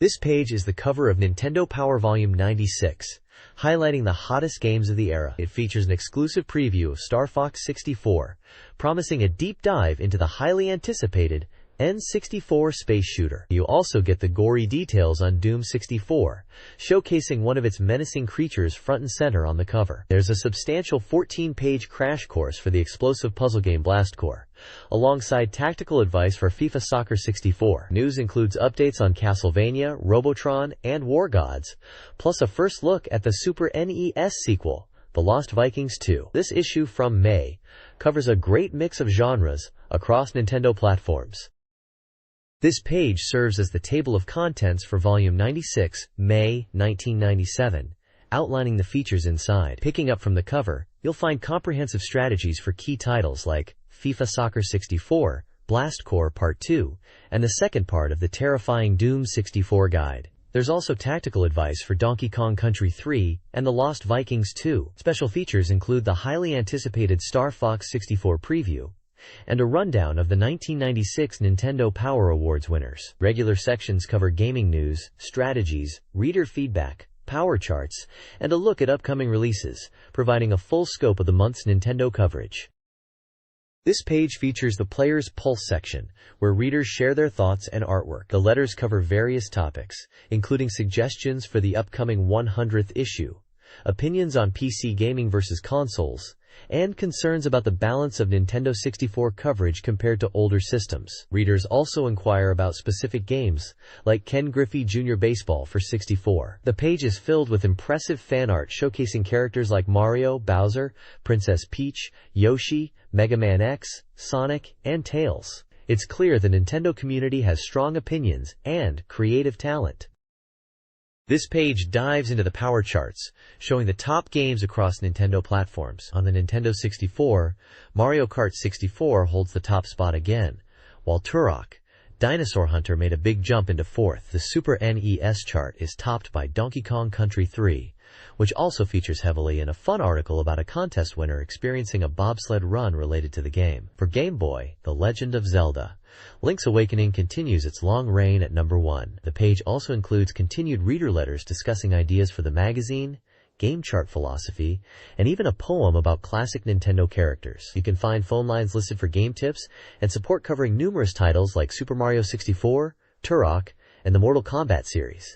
This page is the cover of Nintendo Power Volume 96, highlighting the hottest games of the era. It features an exclusive preview of Star Fox 64, promising a deep dive into the highly anticipated N64 space shooter. You also get the gory details on Doom 64, showcasing one of its menacing creatures front and center on the cover. There's a substantial 14-page crash course for the explosive puzzle game Blast Corps, alongside tactical advice for FIFA Soccer 64. News includes updates on Castlevania, Robotron, and War Gods, plus a first look at the Super NES sequel, The Lost Vikings 2. This issue from May covers a great mix of genres across Nintendo platforms. This page serves as the table of contents for Volume 96, May 1997, outlining the features inside. Picking up from the cover, you'll find comprehensive strategies for key titles like FIFA Soccer 64, Blast Corps Part 2, and the second part of the terrifying Doom 64 guide. There's also tactical advice for Donkey Kong Country 3 and The Lost Vikings 2. Special features include the highly anticipated Star Fox 64 preview, and a rundown of the 1996 Nintendo Power Awards winners. Regular sections cover gaming news, strategies, reader feedback, power charts, and a look at upcoming releases, providing a full scope of the month's Nintendo coverage. This page features the Player's Pulse section, where readers share their thoughts and artwork. The letters cover various topics, including suggestions for the upcoming 100th issue, opinions on PC gaming versus consoles, and concerns about the balance of Nintendo 64 coverage compared to older systems. Readers also inquire about specific games, like Ken Griffey Jr. Baseball for 64. The page is filled with impressive fan art showcasing characters like Mario, Bowser, Princess Peach, Yoshi, Mega Man X, Sonic, and Tails. It's clear the Nintendo community has strong opinions and creative talent. This page dives into the power charts, showing the top games across Nintendo platforms. On the Nintendo 64, Mario Kart 64 holds the top spot again, while Turok, Dinosaur Hunter made a big jump into fourth. The Super NES chart is topped by Donkey Kong Country 3, which also features heavily in a fun article about a contest winner experiencing a bobsled run related to the game. For Game Boy, The Legend of Zelda, Link's Awakening continues its long reign at number 1. The page also includes continued reader letters discussing ideas for the magazine, game chart philosophy, and even a poem about classic Nintendo characters. You can find phone lines listed for game tips and support covering numerous titles like Super Mario 64, Turok, and the Mortal Kombat series.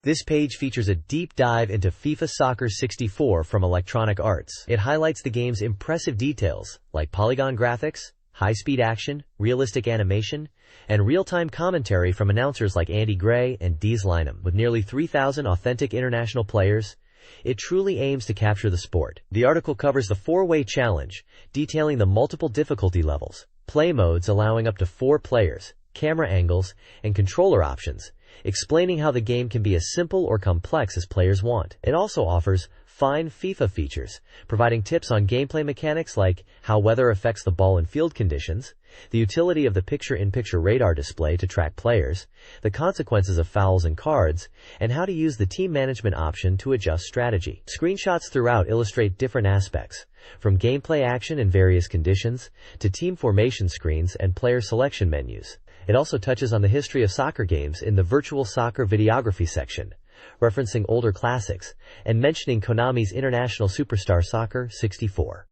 This page features a deep dive into FIFA Soccer 64 from Electronic Arts. It highlights the game's impressive details, like polygon graphics, high-speed action, realistic animation, and real-time commentary from announcers like Andy Gray and Dees Lynam. With nearly 3,000 authentic international players, it truly aims to capture the sport. The article covers the 4-way challenge, detailing the multiple difficulty levels, play modes allowing up to 4 players, camera angles, and controller options, explaining how the game can be as simple or complex as players want. It also offers fine FIFA features, providing tips on gameplay mechanics like how weather affects the ball and field conditions, the utility of the picture-in-picture radar display to track players, the consequences of fouls and cards, and how to use the team management option to adjust strategy. Screenshots throughout illustrate different aspects, from gameplay action in various conditions to team formation screens and player selection menus. It also touches on the history of soccer games in the Virtual Soccer Videography section, referencing older classics, and mentioning Konami's International Superstar Soccer 64.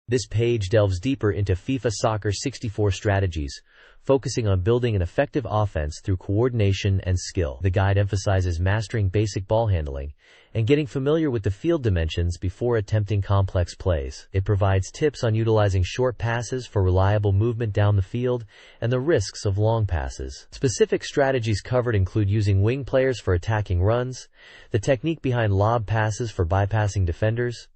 This page delves deeper into FIFA Soccer 64 strategies, focusing on building an effective offense through coordination and skill. The guide emphasizes mastering basic ball handling and getting familiar with the field dimensions before attempting complex plays. It provides tips on utilizing short passes for reliable movement down the field and the risks of long passes. Specific strategies covered include using wing players for attacking runs, the technique behind lob passes for bypassing defenders,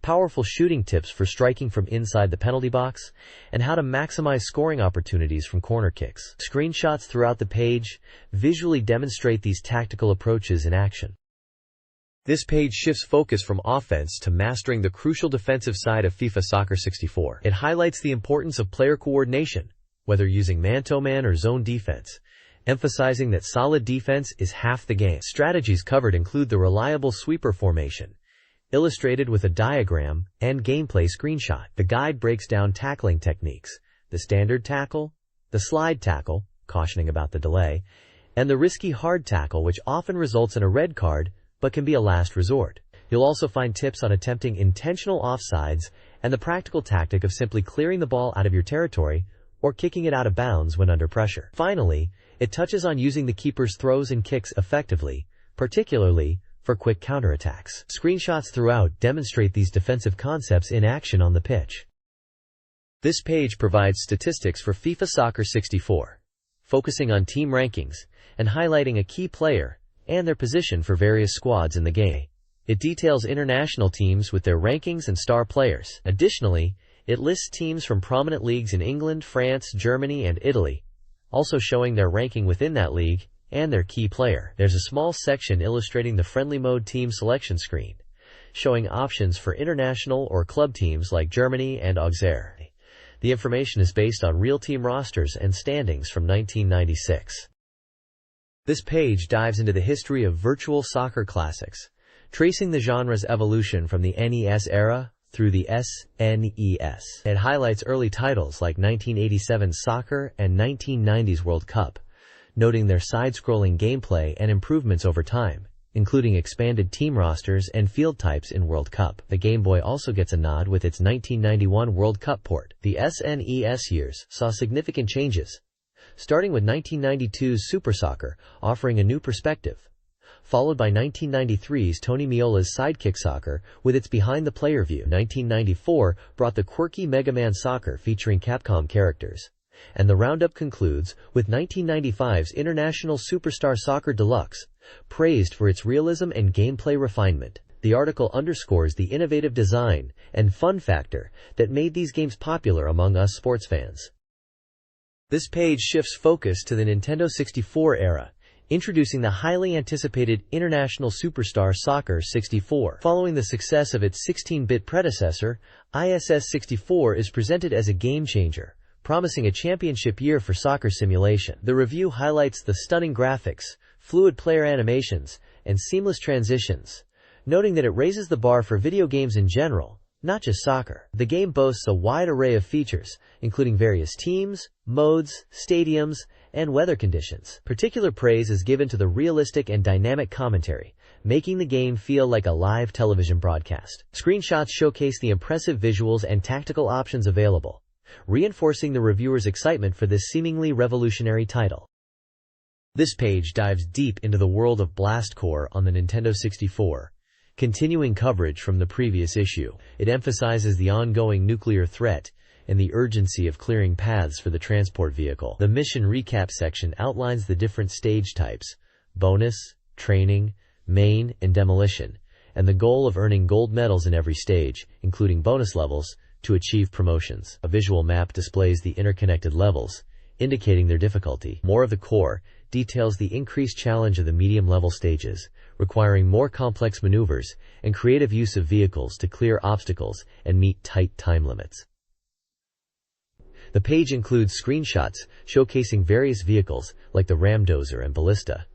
powerful shooting tips for striking from inside the penalty box, and how to maximize scoring opportunities from corner kicks. Screenshots throughout the page visually demonstrate these tactical approaches in action. This page shifts focus from offense to mastering the crucial defensive side of FIFA Soccer 64. It highlights the importance of player coordination, whether using man-to-man or zone defense, emphasizing that solid defense is half the game. Strategies covered include the reliable sweeper formation, illustrated with a diagram and gameplay screenshot. The guide breaks down tackling techniques, the standard tackle, the slide tackle, cautioning about the delay, and the risky hard tackle, which often results in a red card but can be a last resort. You'll also find tips on attempting intentional offsides and the practical tactic of simply clearing the ball out of your territory or kicking it out of bounds when under pressure. Finally, it touches on using the keeper's throws and kicks effectively, particularly for quick counterattacks. Screenshots throughout demonstrate these defensive concepts in action on the pitch. This page provides statistics for FIFA Soccer 64, focusing on team rankings and highlighting a key player and their position for various squads in the game. It details international teams with their rankings and star players. Additionally, it lists teams from prominent leagues in England, France, Germany, and Italy, also showing their ranking within that league and their key player. There's a small section illustrating the friendly mode team selection screen, showing options for international or club teams like Germany and Auxerre. The information is based on real team rosters and standings from 1996. This page dives into the history of virtual soccer classics, tracing the genre's evolution from the NES era through the SNES. It highlights early titles like 1987's Soccer and 1990's World Cup, noting their side-scrolling gameplay and improvements over time, including expanded team rosters and field types in World Cup. The Game Boy also gets a nod with its 1991 World Cup port. The SNES years saw significant changes, starting with 1992's Super Soccer, offering a new perspective, followed by 1993's Tony Meola's Sidekick Soccer with its behind-the-player view. 1994 brought the quirky Mega Man Soccer featuring Capcom characters, and the roundup concludes with 1995's International Superstar Soccer Deluxe, praised for its realism and gameplay refinement. The article underscores the innovative design and fun factor that made these games popular among us sports fans. This page shifts focus to the Nintendo 64 era, introducing the highly anticipated International Superstar Soccer 64. Following the success of its 16-bit predecessor, ISS 64 is presented as a game-changer, promising a championship year for soccer simulation. The review highlights the stunning graphics, fluid player animations, and seamless transitions, noting that it raises the bar for video games in general, not just soccer. The game boasts a wide array of features, including various teams, modes, stadiums, and weather conditions. Particular praise is given to the realistic and dynamic commentary, making the game feel like a live television broadcast. Screenshots showcase the impressive visuals and tactical options available, reinforcing the reviewer's excitement for this seemingly revolutionary title. This page dives deep into the world of Blast Corps on the Nintendo 64, continuing coverage from the previous issue. It emphasizes the ongoing nuclear threat and the urgency of clearing paths for the transport vehicle. The mission recap section outlines the different stage types: bonus, training, main, and demolition, and the goal of earning gold medals in every stage, including bonus levels, to achieve promotions. A visual map displays the interconnected levels, indicating their difficulty. More of the Core details the increased challenge of the medium-level stages, requiring more complex maneuvers and creative use of vehicles to clear obstacles and meet tight time limits. The page includes screenshots showcasing various vehicles like the Ramdozer and Ballista,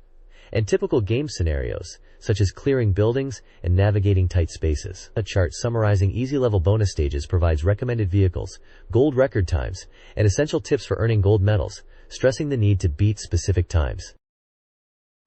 and typical game scenarios such as clearing buildings and navigating tight spaces. A chart summarizing easy-level bonus stages provides recommended vehicles, gold record times, and essential tips for earning gold medals, stressing the need to beat specific times.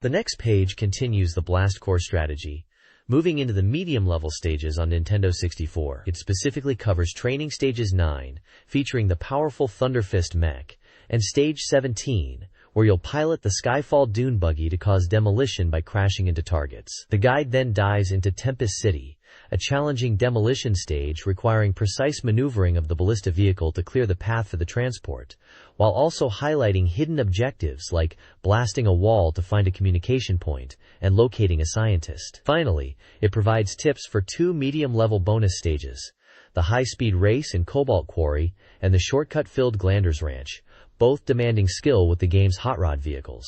The next page continues the Blast Corps strategy, moving into the medium-level stages on Nintendo 64. It specifically covers Training Stages 9, featuring the powerful Thunderfist mech, and Stage 17, where you'll pilot the Skyfall dune buggy to cause demolition by crashing into targets. The guide then dives into Tempest City, a challenging demolition stage requiring precise maneuvering of the ballista vehicle to clear the path for the transport, while also highlighting hidden objectives like blasting a wall to find a communication point and locating a scientist. Finally, it provides tips for two medium-level bonus stages: the high-speed race in Cobalt Quarry and the shortcut-filled Glanders Ranch, both demanding skill with the game's hot rod vehicles.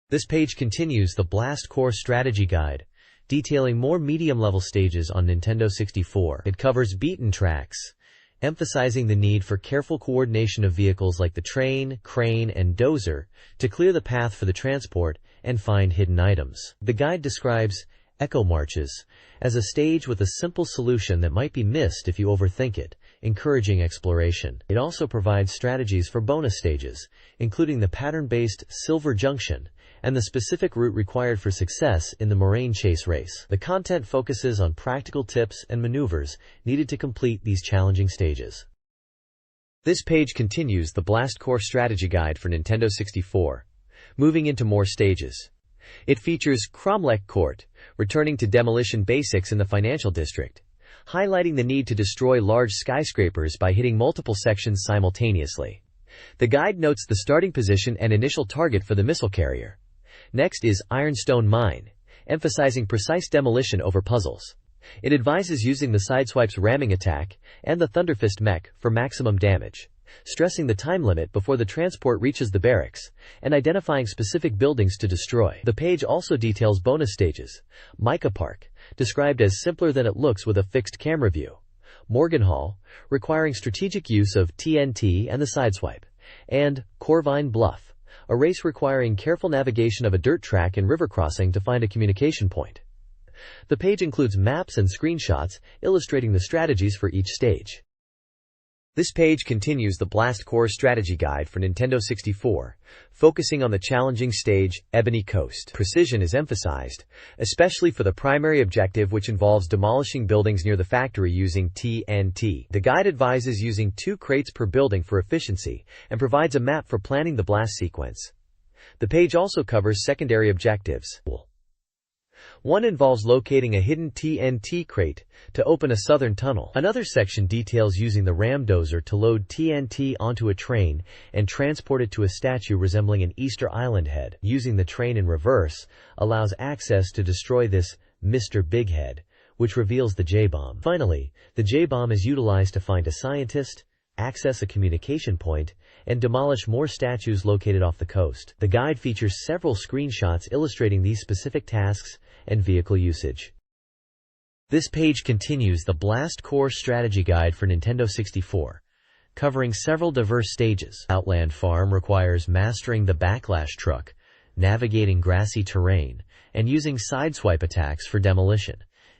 This page continues the Blast Corps strategy guide, detailing more medium-level stages on Nintendo 64. It covers beaten tracks, emphasizing the need for careful coordination of vehicles like the train, crane, and dozer to clear the path for the transport and find hidden items. The guide describes Echo Marches as a stage with a simple solution that might be missed if you overthink it, encouraging exploration. It also provides strategies for bonus stages, including the pattern-based Silver Junction and the specific route required for success in the Moraine Chase race. The content focuses on practical tips and maneuvers needed to complete these challenging stages. This page continues the Blast Core strategy guide for Nintendo 64, moving into more stages. It features Cromlech Court, returning to demolition basics in the financial district, highlighting the need to destroy large skyscrapers by hitting multiple sections simultaneously. The guide notes the starting position and initial target for the missile carrier. Next is Ironstone Mine, emphasizing precise demolition over puzzles. It advises using the Sideswipe's ramming attack and the Thunderfist mech for maximum damage, stressing the time limit before the transport reaches the barracks, and identifying specific buildings to destroy. The page also details bonus stages. Micah Park, described as simpler than it looks with a fixed camera view. Morganhall, requiring strategic use of TNT and the Sideswipe. And Corvine Bluff, a race requiring careful navigation of a dirt track and river crossing to find a communication point. The page includes maps and screenshots illustrating the strategies for each stage. This page continues the Blast Core strategy guide for Nintendo 64, focusing on the challenging stage, Ebony Coast. Precision is emphasized, especially for the primary objective, which involves demolishing buildings near the factory using TNT. The guide advises using 2 crates per building for efficiency and provides a map for planning the blast sequence. The page also covers secondary objectives. One involves locating a hidden TNT crate to open a southern tunnel. Another section details using the ramdozer to load TNT onto a train and transport it to a statue resembling an Easter Island head. Using the train in reverse allows access to destroy this Mr. Big Head, which reveals the J-bomb. Finally, the J-bomb is utilized to find a scientist, access a communication point, and demolish more statues located off the coast. The guide features several screenshots illustrating these specific tasks and vehicle usage. This page continues the Blast Core strategy guide for Nintendo 64, covering several diverse stages. Outland Farm requires mastering the backlash truck, navigating grassy terrain, and using sideswipe attacks for demolition,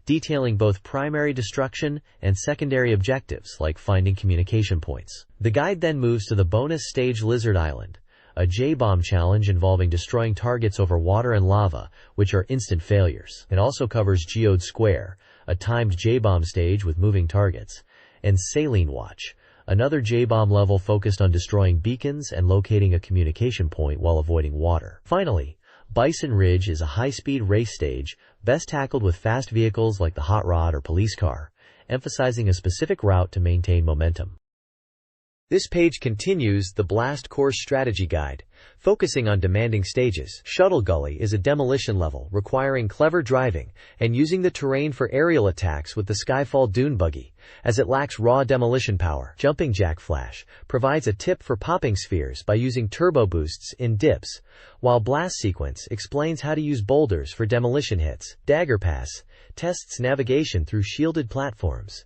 detailing both primary destruction and secondary objectives like finding communication points. The guide then moves to the bonus stage Lizard Island, a J-bomb challenge involving destroying targets over water and lava, which are instant failures. It also covers Geode Square, a timed J-bomb stage with moving targets, and Saline Watch, another J-bomb level focused on destroying beacons and locating a communication point while avoiding water. Finally, Bison Ridge is a high-speed race stage, best tackled with fast vehicles like the Hot Rod or police car, emphasizing a specific route to maintain momentum. This page continues the Blast Core strategy guide, focusing on demanding stages. Shuttle Gully is a demolition level requiring clever driving and using the terrain for aerial attacks with the Skyfall Dune Buggy, as it lacks raw demolition power. Jumping Jack Flash provides a tip for popping spheres by using turbo boosts in dips, while Blast Sequence explains how to use boulders for demolition hits. Dagger Pass tests navigation through shielded platforms.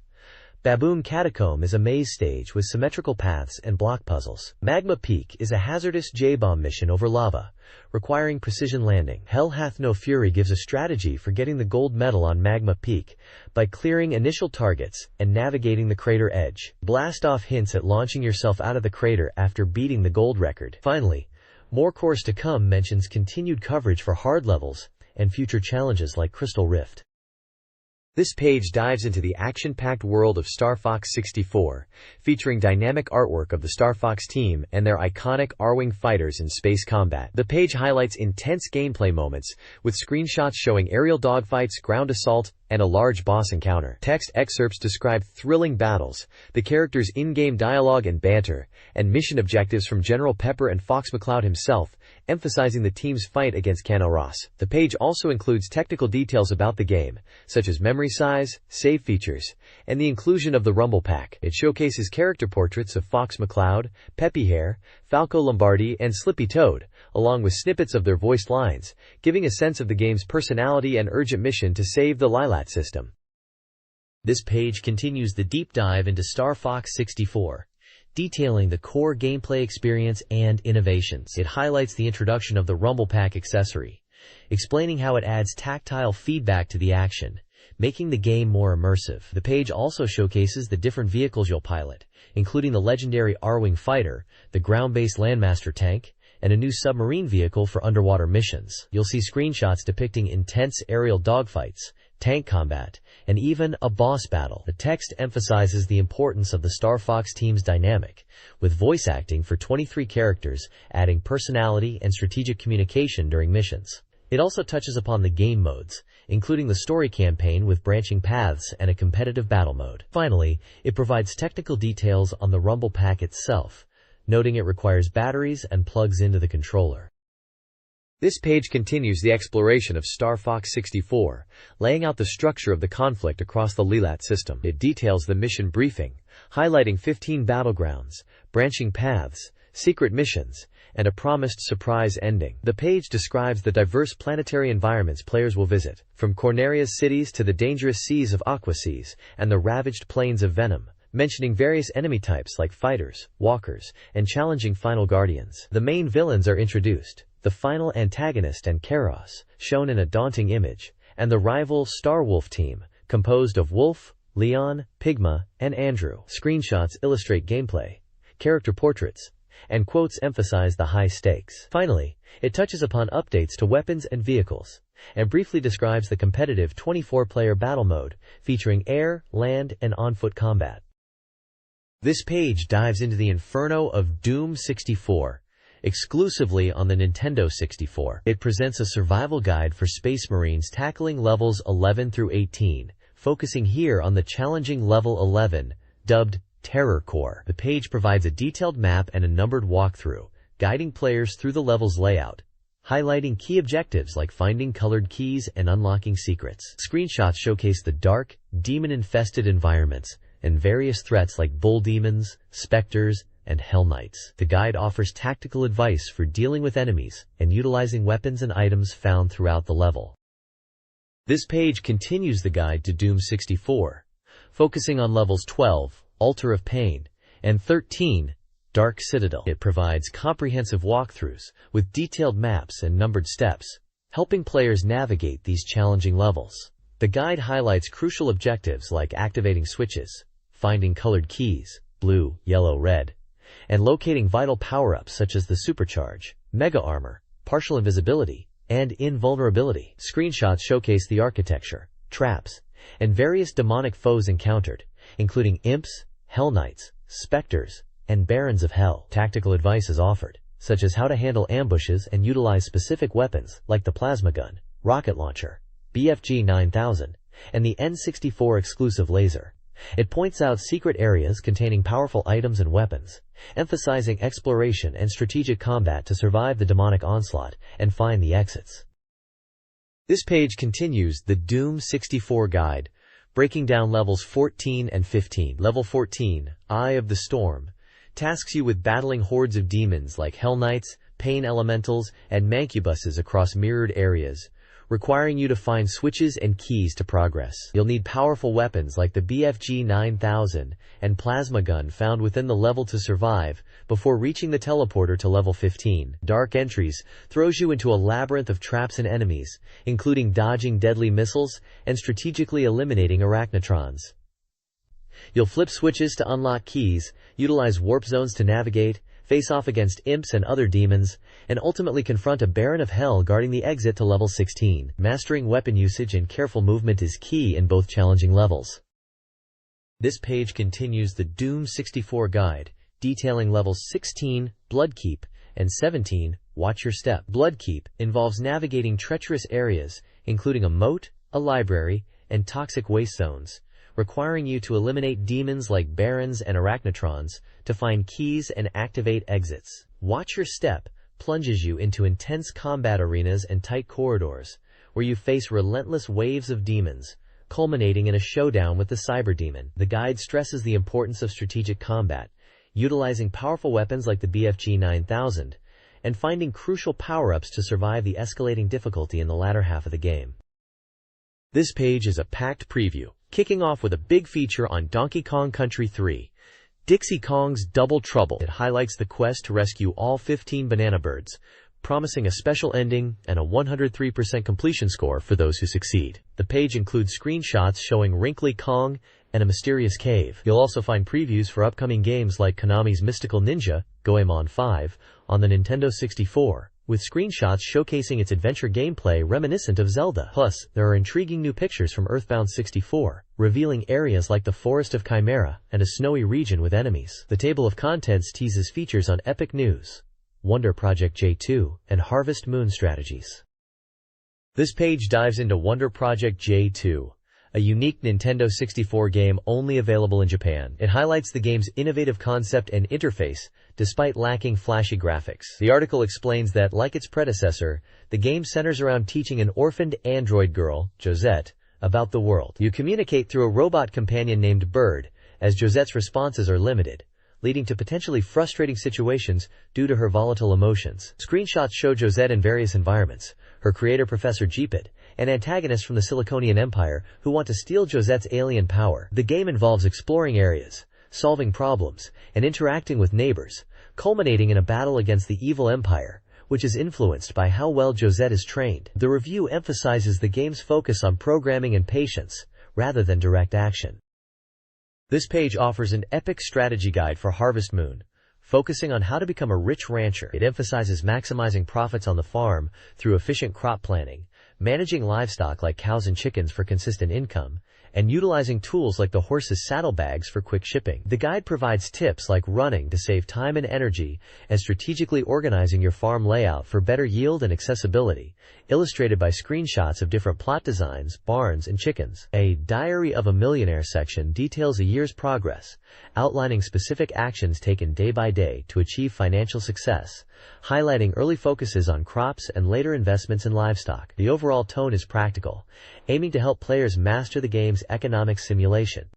Baboon Catacomb is a maze stage with symmetrical paths and block puzzles. Magma Peak is a hazardous J-bomb mission over lava, requiring precision landing. Hell Hath No Fury gives a strategy for getting the gold medal on Magma Peak by clearing initial targets and navigating the crater edge. Blast Off hints at launching yourself out of the crater after beating the gold record. Finally, More Course to Come mentions continued coverage for hard levels and future challenges like Crystal Rift. This page dives into the action-packed world of Star Fox 64, featuring dynamic artwork of the Star Fox team and their iconic R-Wing fighters in space combat. The page highlights intense gameplay moments, with screenshots showing aerial dogfights, ground assault, and a large boss encounter. Text excerpts describe thrilling battles, the characters' in-game dialogue and banter, and mission objectives from General Pepper and Fox McCloud himself, emphasizing the team's fight against Cano Ross. The page also includes technical details about the game, such as memory size, save features, and the inclusion of the Rumble Pack. It showcases character portraits of Fox McCloud, Peppy Hare, Falco Lombardi, and Slippy Toad, along with snippets of their voiced lines, giving a sense of the game's personality and urgent mission to save the Lilat system. This page continues the deep dive into Star Fox 64, detailing the core gameplay experience and innovations. It highlights the introduction of the Rumble Pack accessory, explaining how it adds tactile feedback to the action, making the game more immersive. The page also showcases the different vehicles you'll pilot, including the legendary R-Wing fighter, the ground-based Landmaster tank, and a new submarine vehicle for underwater missions. You'll see screenshots depicting intense aerial dogfights, tank combat, and even a boss battle. The text emphasizes the importance of the Star Fox team's dynamic, with voice acting for 23 characters, adding personality and strategic communication during missions. It also touches upon the game modes, including the story campaign with branching paths and a competitive battle mode. Finally, it provides technical details on the Rumble Pack itself, noting it requires batteries and plugs into the controller. This page continues the exploration of Star Fox 64, laying out the structure of the conflict across the Lilat system. It details the mission briefing, highlighting 15 battlegrounds, branching paths, secret missions, and a promised surprise ending. The page describes the diverse planetary environments players will visit, from Corneria's cities to the dangerous seas of Aqua Seas and the ravaged plains of Venom, mentioning various enemy types like fighters, walkers, and challenging final guardians. The main villains are introduced, the final antagonist and Karos, shown in a daunting image, and the rival Starwolf team, composed of Wolf, Leon, Pigma, and Andrew. Screenshots illustrate gameplay, character portraits, and quotes emphasize the high stakes. Finally, it touches upon updates to weapons and vehicles, and briefly describes the competitive 24-player battle mode, featuring air, land, and on-foot combat. This page dives into the inferno of Doom 64, exclusively on the Nintendo 64. It presents a survival guide for Space Marines tackling levels 11 through 18, focusing here on the challenging level 11, dubbed Terror Core. The page provides a detailed map and a numbered walkthrough, guiding players through the level's layout, highlighting key objectives like finding colored keys and unlocking secrets. Screenshots showcase the dark, demon-infested environments and various threats like bull demons, specters, and Hell Knights. The guide offers tactical advice for dealing with enemies and utilizing weapons and items found throughout the level. This page continues the guide to Doom 64, focusing on levels 12, Altar of Pain, and 13, Dark Citadel. It provides comprehensive walkthroughs with detailed maps and numbered steps, helping players navigate these challenging levels. The guide highlights crucial objectives like activating switches, finding colored keys, blue, yellow, red, and locating vital power-ups such as the Supercharge, Mega Armor, Partial Invisibility, and Invulnerability. Screenshots showcase the architecture, traps, and various demonic foes encountered, including imps, Hell Knights, specters, and barons of hell. Tactical advice is offered, such as how to handle ambushes and utilize specific weapons like the plasma gun, rocket launcher, BFG 9000, and the N64 exclusive laser. It points out secret areas containing powerful items and weapons, emphasizing exploration and strategic combat to survive the demonic onslaught and find the exits. This page continues the Doom 64 guide, breaking down levels 14 and 15. Level 14, Eye of the Storm, tasks you with battling hordes of demons like Hell Knights, Pain Elementals, and Mancubuses across mirrored areas, requiring you to find switches and keys to progress. You'll need powerful weapons like the BFG 9000 and plasma gun found within the level to survive before reaching the teleporter to level 15. Dark Entries throws you into a labyrinth of traps and enemies, including dodging deadly missiles and strategically eliminating arachnotrons. You'll flip switches to unlock keys, utilize warp zones to navigate, face off against imps and other demons, and ultimately confront a Baron of Hell guarding the exit to level 16. Mastering weapon usage and careful movement is key in both challenging levels. This page continues the Doom 64 guide, detailing levels 16, Bloodkeep, and 17, Watch Your Step. Bloodkeep involves navigating treacherous areas, including a moat, a library, and toxic waste zones, requiring you to eliminate demons like barons and arachnotrons to find keys and activate exits. Watch Your Step plunges you into intense combat arenas and tight corridors, where you face relentless waves of demons, culminating in a showdown with the Cyber Demon. The guide stresses the importance of strategic combat, utilizing powerful weapons like the BFG 9000, and finding crucial power-ups to survive the escalating difficulty in the latter half of the game. This page is a packed preview, kicking off with a big feature on Donkey Kong Country 3, Dixie Kong's Double Trouble. It highlights the quest to rescue all 15 banana birds, promising a special ending and a 103% completion score for those who succeed. The page includes screenshots showing Wrinkly Kong and a mysterious cave. You'll also find previews for upcoming games like Konami's Mystical Ninja, Goemon 5, on the Nintendo 64, with screenshots showcasing its adventure gameplay reminiscent of Zelda. Plus, there are intriguing new pictures from Earthbound 64, revealing areas like the Forest of Chimera and a snowy region with enemies. The table of contents teases features on Epic News, Wonder Project J2, and Harvest Moon strategies. This page dives into Wonder Project J2, a unique Nintendo 64 game only available in Japan. It highlights the game's innovative concept and interface, despite lacking flashy graphics. The article explains that, like its predecessor, the game centers around teaching an orphaned android girl, Josette, about the world. You communicate through a robot companion named Bird, as Josette's responses are limited, leading to potentially frustrating situations due to her volatile emotions. Screenshots show Josette in various environments, her creator Professor Jeepit, an antagonist from the Siliconian Empire who want to steal Josette's alien power. The game involves exploring areas, solving problems, and interacting with neighbors, culminating in a battle against the evil empire, which is influenced by how well Josette is trained. The review emphasizes the game's focus on programming and patience, rather than direct action. This page offers an epic strategy guide for Harvest Moon, focusing on how to become a rich rancher. It emphasizes maximizing profits on the farm through efficient crop planning, managing livestock like cows and chickens for consistent income, and utilizing tools like the horse's saddlebags for quick shipping. The guide provides tips like running to save time and energy and strategically organizing your farm layout for better yield and accessibility, illustrated by screenshots of different plot designs, barns, and chickens. A Diary of a Millionaire section details a year's progress, outlining specific actions taken day by day to achieve financial success, highlighting early focuses on crops and later investments in livestock. The overall tone is practical, aiming to help players master the game's economic simulation.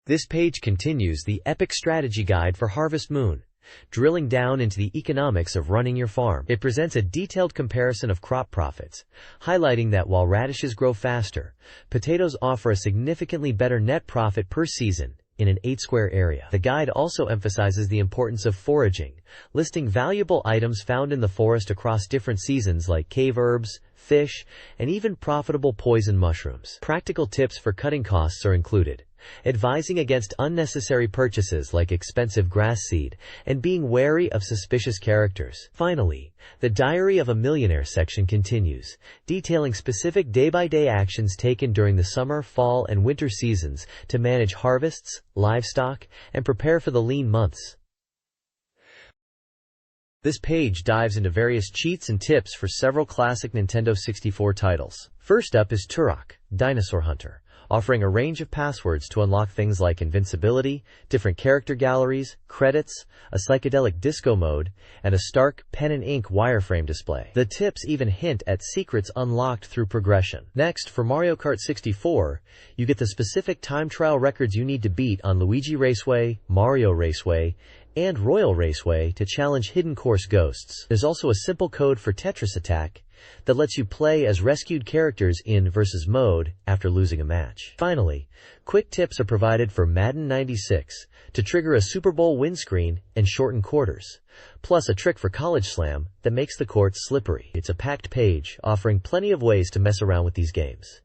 This page continues the epic strategy guide for Harvest Moon, drilling down into the economics of running your farm. It presents a detailed comparison of crop profits, highlighting that while radishes grow faster, potatoes offer a significantly better net profit per season in an 8-square area. The guide also emphasizes the importance of foraging, listing valuable items found in the forest across different seasons like cave herbs, fish, and even profitable poison mushrooms. Practical tips for cutting costs are included, advising against unnecessary purchases like expensive grass seed, and being wary of suspicious characters. Finally, the Diary of a Millionaire section continues, detailing specific day-by-day actions taken during the summer, fall, and winter seasons to manage harvests, livestock, and prepare for the lean months. This page dives into various cheats and tips for several classic Nintendo 64 titles. First up is Turok, Dinosaur Hunter, offering a range of passwords to unlock things like invincibility, different character galleries, credits, a psychedelic disco mode, and a stark pen and ink wireframe display. The tips even hint at secrets unlocked through progression. Next, for Mario Kart 64, you get the specific time trial records you need to beat on Luigi Raceway, Mario Raceway, and Royal Raceway to challenge hidden course ghosts. There's also a simple code for Tetris Attack that lets you play as rescued characters in versus mode after losing a match. Finally, quick tips are provided for Madden 96 to trigger a Super Bowl win screen and shorten quarters, plus a trick for College Slam that makes the courts slippery. It's a packed page offering plenty of ways to mess around with these games.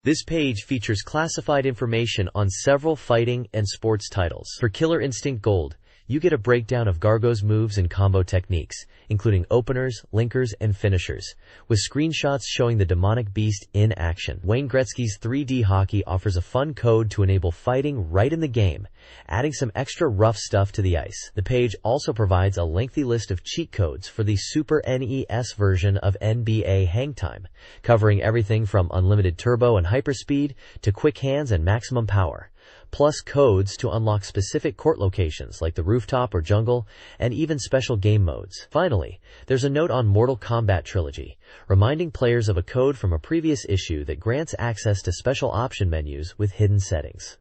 This page features classified information on several fighting and sports titles. For Killer Instinct Gold, you get a breakdown of Gargo's moves and combo techniques, including openers, linkers, and finishers, with screenshots showing the demonic beast in action. Wayne Gretzky's 3D Hockey offers a fun code to enable fighting right in the game, adding some extra rough stuff to the ice. The page also provides a lengthy list of cheat codes for the Super NES version of NBA Hangtime, covering everything from unlimited turbo and hyperspeed to quick hands and maximum power, plus codes to unlock specific court locations like the rooftop or jungle, and even special game modes. Finally, there's a note on Mortal Kombat Trilogy, reminding players of a code from a previous issue that grants access to special option menus with hidden settings.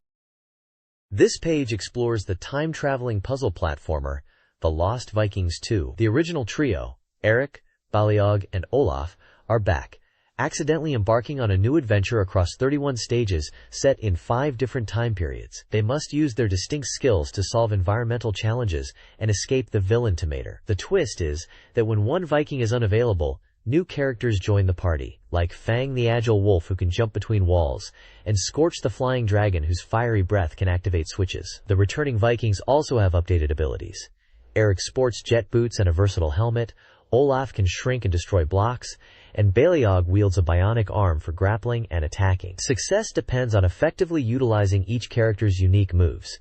This page explores the time-traveling puzzle platformer, The Lost Vikings 2. The original trio, Eric, Baliog, and Olaf, are back, accidentally embarking on a new adventure across 31 stages set in 5 different time periods. They must use their distinct skills to solve environmental challenges and escape the villain Tomater. The twist is that when one Viking is unavailable, new characters join the party, like Fang the agile wolf who can jump between walls, and Scorch the flying dragon whose fiery breath can activate switches. The returning Vikings also have updated abilities. Eric sports jet boots and a versatile helmet, Olaf can shrink and destroy blocks, and Baliog wields a bionic arm for grappling and attacking. Success depends on effectively utilizing each character's unique moves.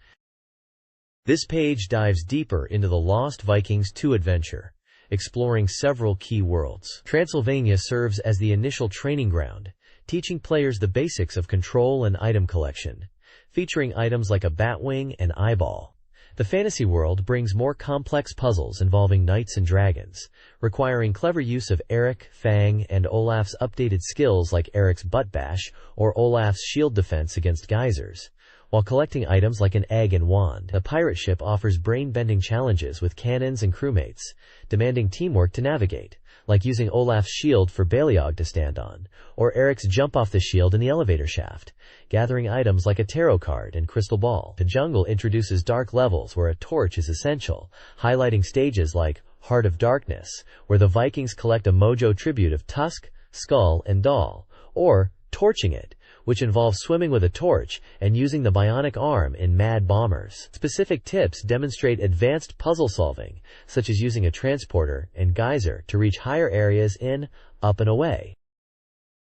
This page dives deeper into the Lost Vikings 2 adventure, exploring several key worlds. Transylvania serves as the initial training ground, teaching players the basics of control and item collection, featuring items like a batwing and eyeball. The fantasy world brings more complex puzzles involving knights and dragons, requiring clever use of Eric, Fang, and Olaf's updated skills like Eric's butt bash or Olaf's shield defense against geysers, while collecting items like an egg and wand. The pirate ship offers brain-bending challenges with cannons and crewmates, demanding teamwork to navigate, like using Olaf's shield for Baliog to stand on, or Eric's jump off the shield in the elevator shaft, gathering items like a tarot card and crystal ball. The jungle introduces dark levels where a torch is essential, highlighting stages like Heart of Darkness, where the Vikings collect a mojo tribute of Tusk, Skull, and Doll, or Torching It, which involves swimming with a torch and using the bionic arm in Mad Bombers. Specific tips demonstrate advanced puzzle solving, such as using a transporter and geyser to reach higher areas in Up and Away.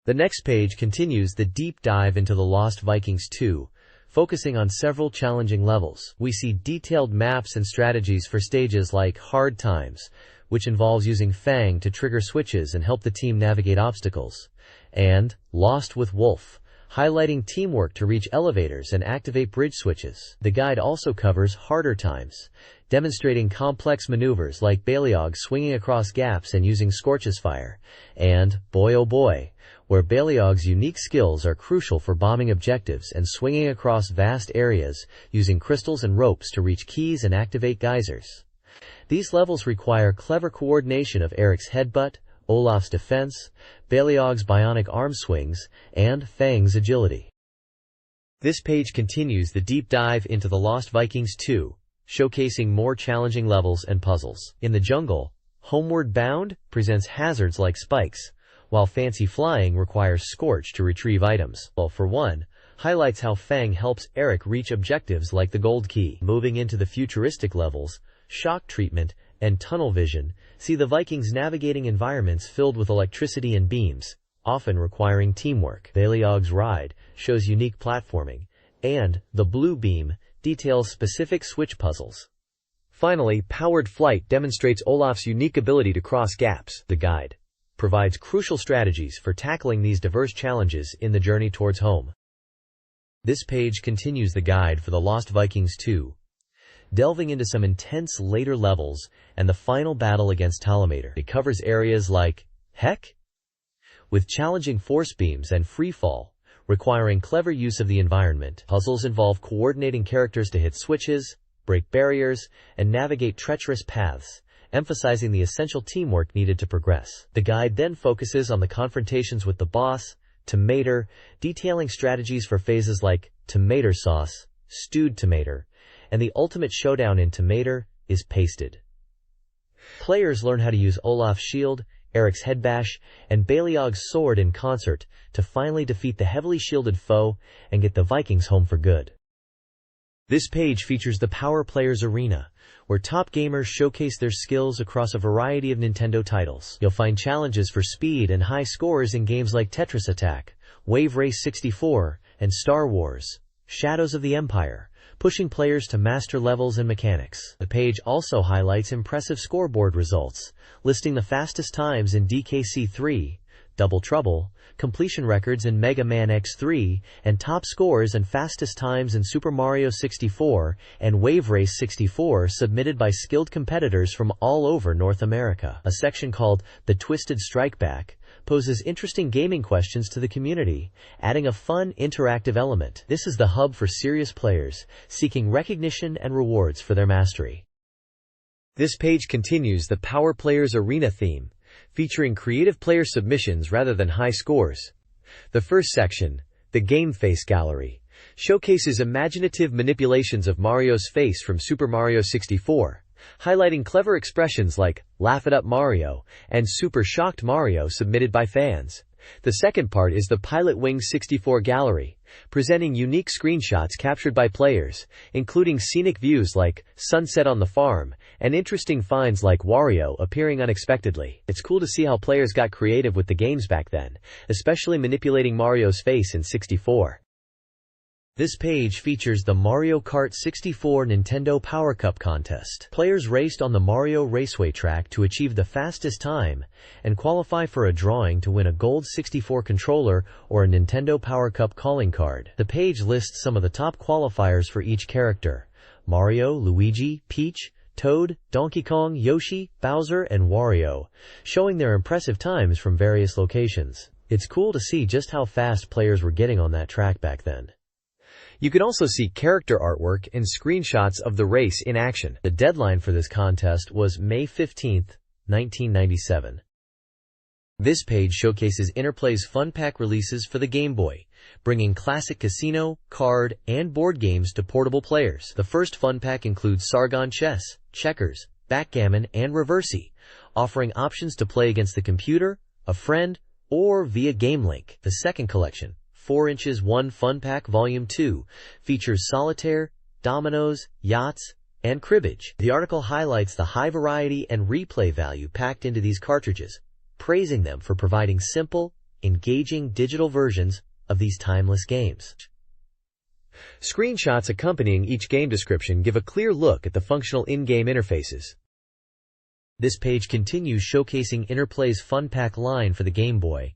The next page continues the deep dive into the Lost Vikings 2, focusing on several challenging levels. We see detailed maps and strategies for stages like Hard Times, which involves using Fang to trigger switches and help the team navigate obstacles, and Lost with Wolf, highlighting teamwork to reach elevators and activate bridge switches. The guide also covers Harder Times, demonstrating complex maneuvers like Baliog swinging across gaps and using Scorch's fire, and Boy Oh Boy, where Baliog's unique skills are crucial for bombing objectives and swinging across vast areas using crystals and ropes to reach keys and activate geysers. These levels require clever coordination of Eric's headbutt, Olaf's defense, Baliog's bionic arm swings, and Fang's agility. This page continues the deep dive into the Lost Vikings 2, showcasing more challenging levels and puzzles. In the jungle, Homeward Bound presents hazards like spikes, while Fancy Flying requires Scorch to retrieve items. Well, for one, highlights how Fang helps Eric reach objectives like the Gold Key. Moving into the futuristic levels, Shock Treatment and Tunnel Vision see the Vikings navigating environments filled with electricity and beams, often requiring teamwork. Baliog's Ride shows unique platforming, and the Blue Beam details specific switch puzzles. Finally, Powered Flight demonstrates Olaf's unique ability to cross gaps. The guide provides crucial strategies for tackling these diverse challenges in the journey towards home. This page continues the guide for the Lost Vikings 2, delving into some intense later levels and the final battle against Tomater. It covers areas like Heck, with challenging force beams and free fall, requiring clever use of the environment. Puzzles involve coordinating characters to hit switches, break barriers, and navigate treacherous paths, emphasizing the essential teamwork needed to progress. The guide then focuses on the confrontations with the boss, Tomater, detailing strategies for phases like Tomater Sauce, Stewed Tomater, and the ultimate showdown in Tomater is Pasted. Players learn how to use Olaf's shield, Eric's headbash, and Baliog's sword in concert to finally defeat the heavily shielded foe and get the Vikings home for good. This page features the Power Players Arena, where top gamers showcase their skills across a variety of Nintendo titles. You'll find challenges for speed and high scores in games like Tetris Attack, Wave Race 64, and Star Wars: Shadows of the Empire, pushing players to master levels and mechanics. The page also highlights impressive scoreboard results, listing the fastest times in DKC 3, Double Trouble, completion records in Mega Man X3, and top scores and fastest times in Super Mario 64 and Wave Race 64 submitted by skilled competitors from all over North America. A section called The Twisted Strikeback poses interesting gaming questions to the community, adding a fun, interactive element. This is the hub for serious players seeking recognition and rewards for their mastery. This page continues the Power Players Arena theme, featuring creative player submissions rather than high scores. The first section, the Game Face Gallery, showcases imaginative manipulations of Mario's face from Super Mario 64, highlighting clever expressions like "Laugh It Up Mario" and "Super Shocked Mario" submitted by fans. The second part is the Pilot Wings 64 Gallery, presenting unique screenshots captured by players, including scenic views like sunset on the farm, and interesting finds like Wario appearing unexpectedly. It's cool to see how players got creative with the games back then, especially manipulating Mario's face in 64. This page features the Mario Kart 64 Nintendo Power Cup contest. Players raced on the Mario Raceway track to achieve the fastest time and qualify for a drawing to win a gold 64 controller or a Nintendo Power Cup calling card. The page lists some of the top qualifiers for each character: Mario, Luigi, Peach, Toad, Donkey Kong, Yoshi, Bowser, and Wario, showing their impressive times from various locations. It's cool to see just how fast players were getting on that track back then. You can also see character artwork and screenshots of the race in action. The deadline for this contest was May 15, 1997. This page showcases Interplay's Fun Pack releases for the Game Boy, bringing classic casino, card, and board games to portable players. The first Fun Pack includes Sargon Chess, Checkers, Backgammon, and Reversi, offering options to play against the computer, a friend, or via Game Link. The second collection, 4 Inches 1 Fun Pack Volume 2, features solitaire, dominoes, yachts, and cribbage. The article highlights the high variety and replay value packed into these cartridges, praising them for providing simple, engaging digital versions of these timeless games. Screenshots accompanying each game description give a clear look at the functional in-game interfaces. This page continues showcasing Interplay's Fun Pack line for the Game Boy,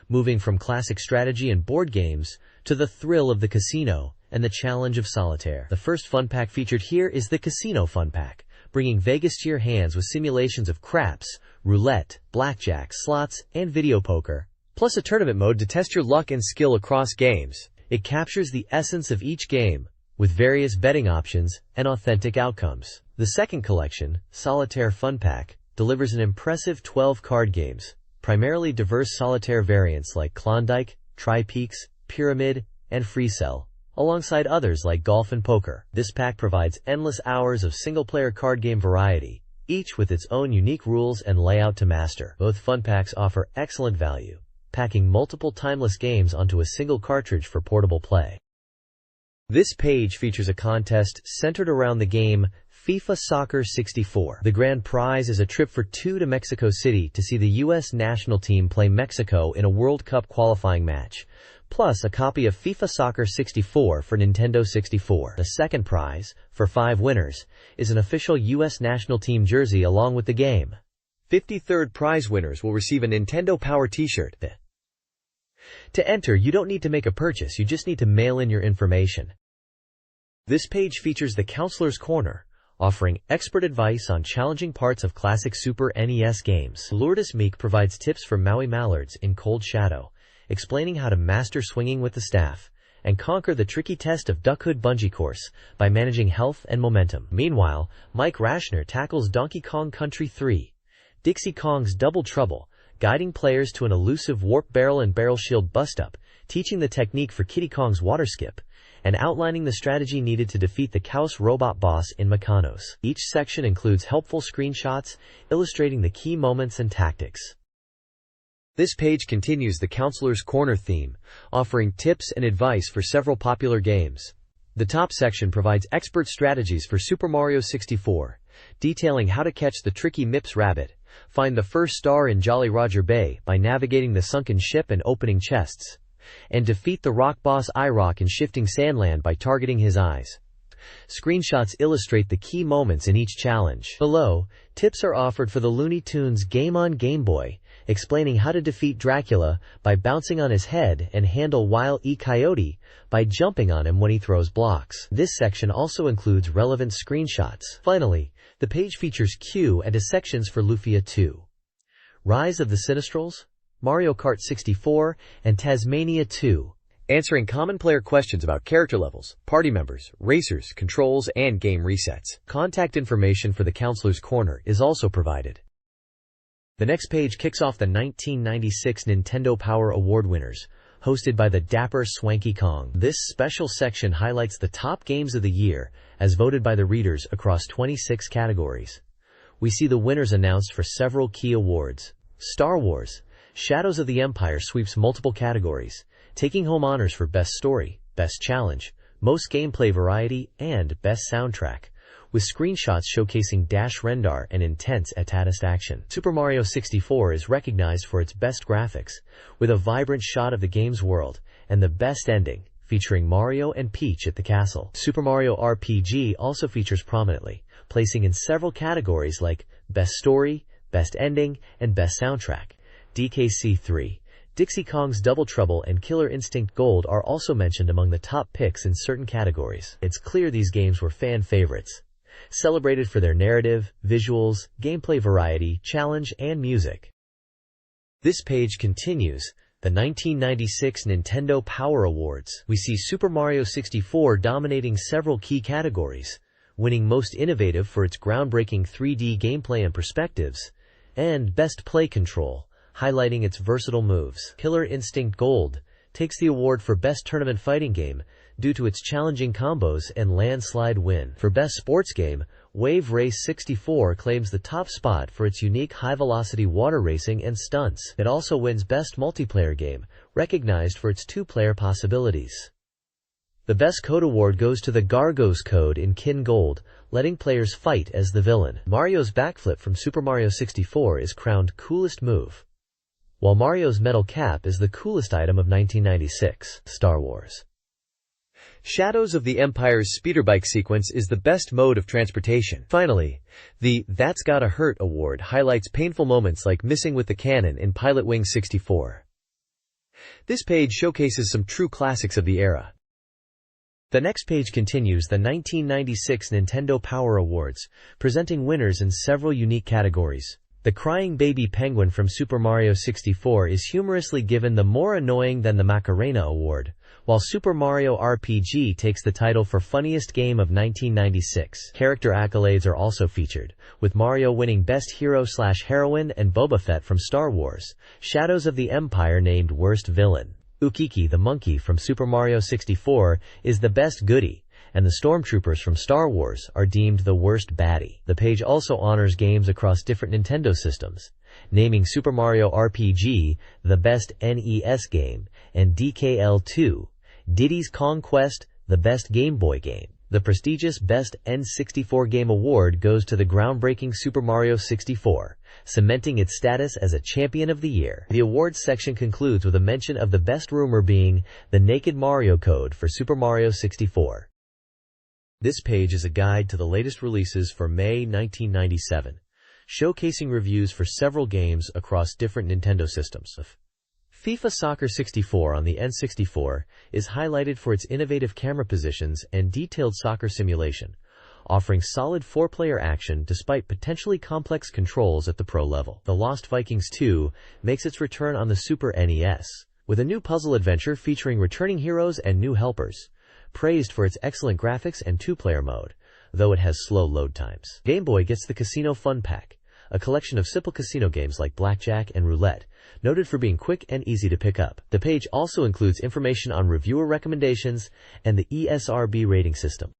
moving from classic strategy and board games to the thrill of the casino and the challenge of solitaire. The first Fun Pack featured here is the Casino Fun Pack, bringing Vegas to your hands with simulations of craps, roulette, blackjack, slots, and video poker, plus a tournament mode to test your luck and skill across games. It captures the essence of each game, with various betting options and authentic outcomes. The second collection, Solitaire Fun Pack, delivers an impressive 12 card games, primarily diverse solitaire variants like Klondike, Tri-Peaks, Pyramid, and Free Cell, alongside others like golf and poker. This pack provides endless hours of single-player card game variety, each with its own unique rules and layout to master. Both Fun Packs offer excellent value, packing multiple timeless games onto a single cartridge for portable play. This page features a contest centered around the game FIFA Soccer 64. The grand prize is a trip for 2 to Mexico City to see the U.S. national team play Mexico in a World Cup qualifying match, plus a copy of FIFA Soccer 64 for Nintendo 64. The second prize, for 5 winners, is an official U.S. national team jersey along with the game. 53rd prize winners will receive a Nintendo Power t-shirt. To enter, you don't need to make a purchase, you just need to mail in your information. This page features the Counselor's Corner, offering expert advice on challenging parts of classic Super NES games. Lourdes Meek provides tips for Maui Mallards in Cold Shadow, explaining how to master swinging with the staff and conquer the tricky test of Duck Hood Bungee Course by managing health and momentum. Meanwhile, Mike Rashner tackles Donkey Kong Country 3, Dixie Kong's Double Trouble, guiding players to an elusive warp barrel and barrel shield bust-up, teaching the technique for Kiddy Kong's water skip, and outlining the strategy needed to defeat the Chaos Robot boss in Mechanos. Each section includes helpful screenshots illustrating the key moments and tactics. This page continues the Counselor's Corner theme, offering tips and advice for several popular games. The top section provides expert strategies for Super Mario 64, detailing how to catch the tricky Mips Rabbit, find the first star in Jolly Roger Bay by navigating the sunken ship and opening chests, and defeat the rock boss iRock in Shifting Sandland by targeting his eyes. Screenshots illustrate the key moments in each challenge. Below, tips are offered for the Looney Tunes game on Game Boy, explaining how to defeat Dracula by bouncing on his head and handle Wile E. Coyote by jumping on him when he throws blocks. This section also includes relevant screenshots. Finally, the page features Q and sections for Lufia 2, Rise of the Sinistrals, Mario Kart 64, and Tasmania 2, answering common player questions about character levels, party members, racers, controls, and game resets. Contact information for the Counselor's Corner is also provided. The next page kicks off the 1996 Nintendo Power Award winners, hosted by the dapper Swanky Kong. This special section highlights the top games of the year, as voted by the readers across 26 categories. We see the winners announced for several key awards. Star Wars: Shadows of the Empire sweeps multiple categories, taking home honors for Best Story, Best Challenge, Most Gameplay Variety, and Best Soundtrack, with screenshots showcasing Dash Rendar and intense Etatist action. Super Mario 64 is recognized for its best graphics, with a vibrant shot of the game's world, and the best ending, featuring Mario and Peach at the castle. Super Mario RPG also features prominently, placing in several categories like Best Story, Best Ending, and Best Soundtrack. DKC 3, Dixie Kong's Double Trouble and Killer Instinct Gold are also mentioned among the top picks in certain categories. It's clear these games were fan favorites, celebrated for their narrative, visuals, gameplay variety, challenge, and music. This page continues the 1996 Nintendo Power Awards. We see Super Mario 64 dominating several key categories, winning Most Innovative for its groundbreaking 3D gameplay and perspectives, and Best Play Control, highlighting its versatile moves. Killer Instinct Gold takes the award for Best Tournament Fighting Game due to its challenging combos and landslide win. For Best Sports Game, Wave Race 64 claims the top spot for its unique high-velocity water racing and stunts. It also wins Best Multiplayer Game, recognized for its two-player possibilities. The Best Code Award goes to the Gargos Code in Kin Gold, letting players fight as the villain. Mario's backflip from Super Mario 64 is crowned Coolest Move, while Mario's metal cap is the coolest item of 1996. Star Wars: Shadows of the Empire's speederbike sequence is the best mode of transportation. Finally, the That's Gotta Hurt award highlights painful moments like missing with the cannon in Pilot Wing 64. This page showcases some true classics of the era. The next page continues the 1996 Nintendo Power Awards, presenting winners in several unique categories. The Crying Baby Penguin from Super Mario 64 is humorously given the More Annoying Than the Macarena award, while Super Mario RPG takes the title for Funniest Game of 1996. Character accolades are also featured, with Mario winning Best Hero/Heroine and Boba Fett from Star Wars: Shadows of the Empire named Worst Villain. Ukiki the Monkey from Super Mario 64 is the Best Goodie, and the Stormtroopers from Star Wars are deemed the Worst Baddie. The page also honors games across different Nintendo systems, naming Super Mario RPG the Best NES Game, and DKL2, Diddy's Kong Quest, the Best Game Boy Game. The prestigious Best N64 Game Award goes to the groundbreaking Super Mario 64, cementing its status as a champion of the year. The awards section concludes with a mention of the best rumor being the Naked Mario Code for Super Mario 64. This page is a guide to the latest releases for May 1997, showcasing reviews for several games across different Nintendo systems. FIFA Soccer 64 on the N64 is highlighted for its innovative camera positions and detailed soccer simulation, offering solid four-player action despite potentially complex controls at the pro level. The Lost Vikings 2 makes its return on the Super NES, with a new puzzle adventure featuring returning heroes and new helpers, praised for its excellent graphics and two-player mode, though it has slow load times. Game Boy gets the Casino Fun Pack, a collection of simple casino games like blackjack and roulette, noted for being quick and easy to pick up. The page also includes information on reviewer recommendations and the ESRB rating system.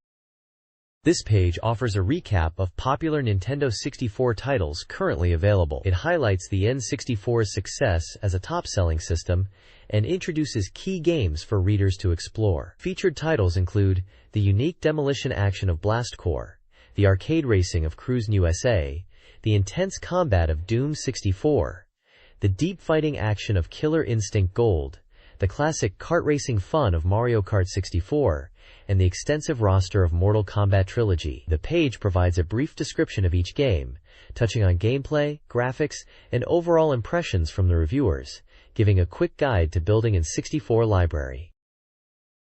This page offers a recap of popular Nintendo 64 titles currently available. It highlights the N64's success as a top-selling system and introduces key games for readers to explore. Featured titles include the unique demolition action of Blast Corps, the arcade racing of Cruise USA, the intense combat of Doom 64, the deep fighting action of Killer Instinct Gold, the classic kart racing fun of Mario Kart 64, and the extensive roster of Mortal Kombat Trilogy. The page provides a brief description of each game, touching on gameplay, graphics, and overall impressions from the reviewers, giving a quick guide to building an 64 library.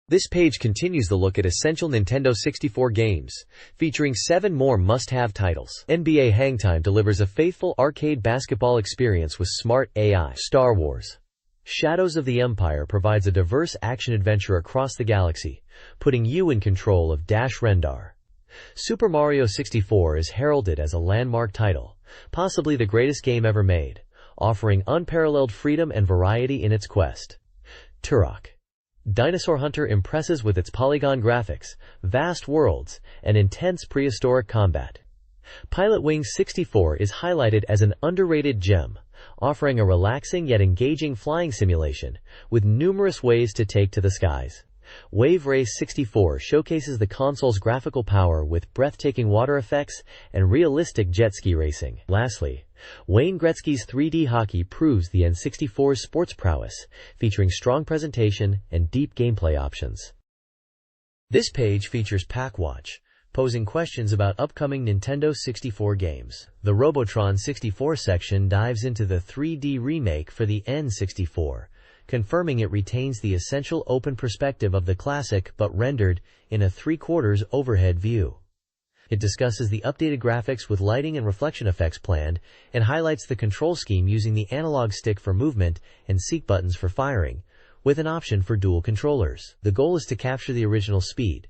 This page continues the look at essential Nintendo 64 games, featuring 7 more must-have titles. NBA Hangtime delivers a faithful arcade basketball experience with smart AI. Star Wars: Shadows of the Empire provides a diverse action-adventure across the galaxy, putting you in control of Dash Rendar. Super Mario 64 is heralded as a landmark title, possibly the greatest game ever made, offering unparalleled freedom and variety in its quest. Turok: Dinosaur Hunter impresses with its polygon graphics, vast worlds, and intense prehistoric combat. Pilot Wings 64 is highlighted as an underrated gem, offering a relaxing yet engaging flying simulation, with numerous ways to take to the skies. Wave Race 64 showcases the console's graphical power with breathtaking water effects and realistic jet ski racing. Lastly, Wayne Gretzky's 3D hockey proves the N64's sports prowess, featuring strong presentation and deep gameplay options. This page features PackWatch, posing questions about upcoming Nintendo 64 games. The Robotron 64 section dives into the 3D remake for the N64, confirming it retains the essential open perspective of the classic but rendered in a 3/4 overhead view. It discusses the updated graphics with lighting and reflection effects planned, and highlights the control scheme using the analog stick for movement and seek buttons for firing, with an option for dual controllers. The goal is to capture the original speed.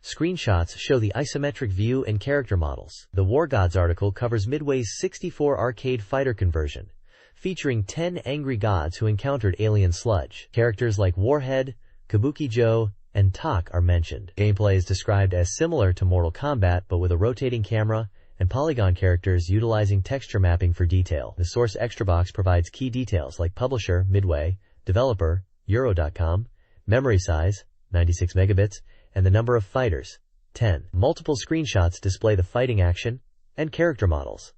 Screenshots show the isometric view and character models. The War Gods article covers Midway's 64 arcade fighter conversion, featuring 10 angry gods who encountered alien sludge. Characters like Warhead, Kabuki Joe, and Tak are mentioned. Gameplay is described as similar to Mortal Kombat but with a rotating camera and polygon characters utilizing texture mapping for detail. The Source Extra Box provides key details like publisher, Midway, developer, Euro.com, memory size, 96 megabits, and the number of fighters, 10. Multiple screenshots display the fighting action and character models.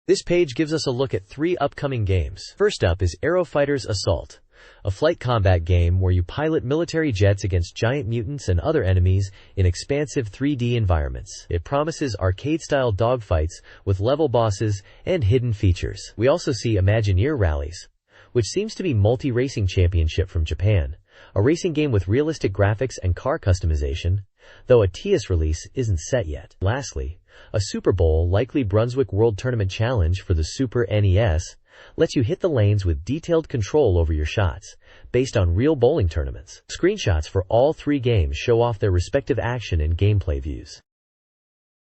This page gives us a look at 3 upcoming games. First up is Aero Fighters Assault, a flight combat game where you pilot military jets against giant mutants and other enemies in expansive 3D environments. It promises arcade-style dogfights with level bosses and hidden features. We also see Imagineer Rallies, which seems to be multi-racing championship from Japan, a racing game with realistic graphics and car customization, though a TS release isn't set yet. Lastly, a Super Bowl, likely Brunswick World Tournament Challenge for the Super NES, lets you hit the lanes with detailed control over your shots, based on real bowling tournaments. Screenshots for all 3 games show off their respective action and gameplay views.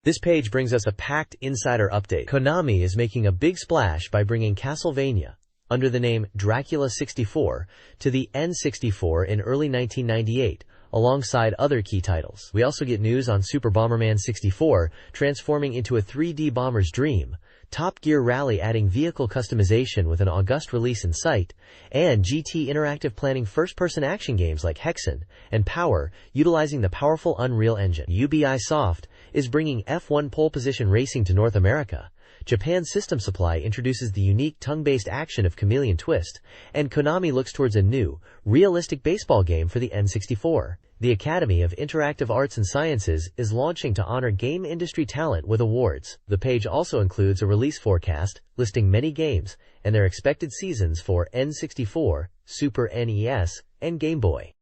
This page brings us a packed insider update. Konami is making a big splash by bringing Castlevania, under the name Dracula 64, to the N64 in early 1998, alongside other key titles. We also get news on Super Bomberman 64 transforming into a 3D bomber's dream, Top Gear Rally adding vehicle customization with an August release in sight, and GT Interactive planning first-person action games like Hexen and Power utilizing the powerful Unreal Engine. Ubisoft is bringing F1 pole position racing to North America. Japan System Supply introduces the unique tongue-based action of Chameleon Twist, and Konami looks towards a new, realistic baseball game for the N64. The Academy of Interactive Arts and Sciences is launching to honor game industry talent with awards. The page also includes a release forecast, listing many games and their expected seasons for N64, Super NES, and Game Boy.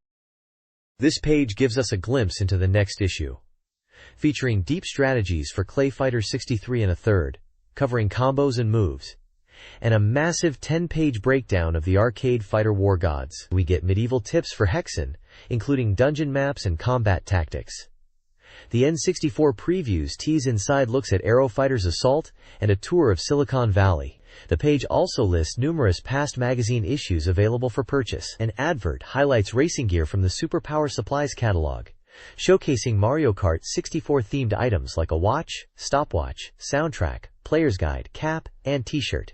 This page gives us a glimpse into the next issue, featuring deep strategies for Clay Fighter 63 and a third, covering combos and moves, and a massive 10-page breakdown of the arcade fighter War Gods. We get medieval tips for Hexen, including dungeon maps and combat tactics. The N64 previews tease inside looks at Aero Fighters Assault and a tour of Silicon Valley. The page also lists numerous past magazine issues available for purchase. An advert highlights racing gear from the Super Power Supplies catalog, showcasing Mario Kart 64 themed items like a watch, stopwatch, soundtrack, player's guide, cap, and t-shirt.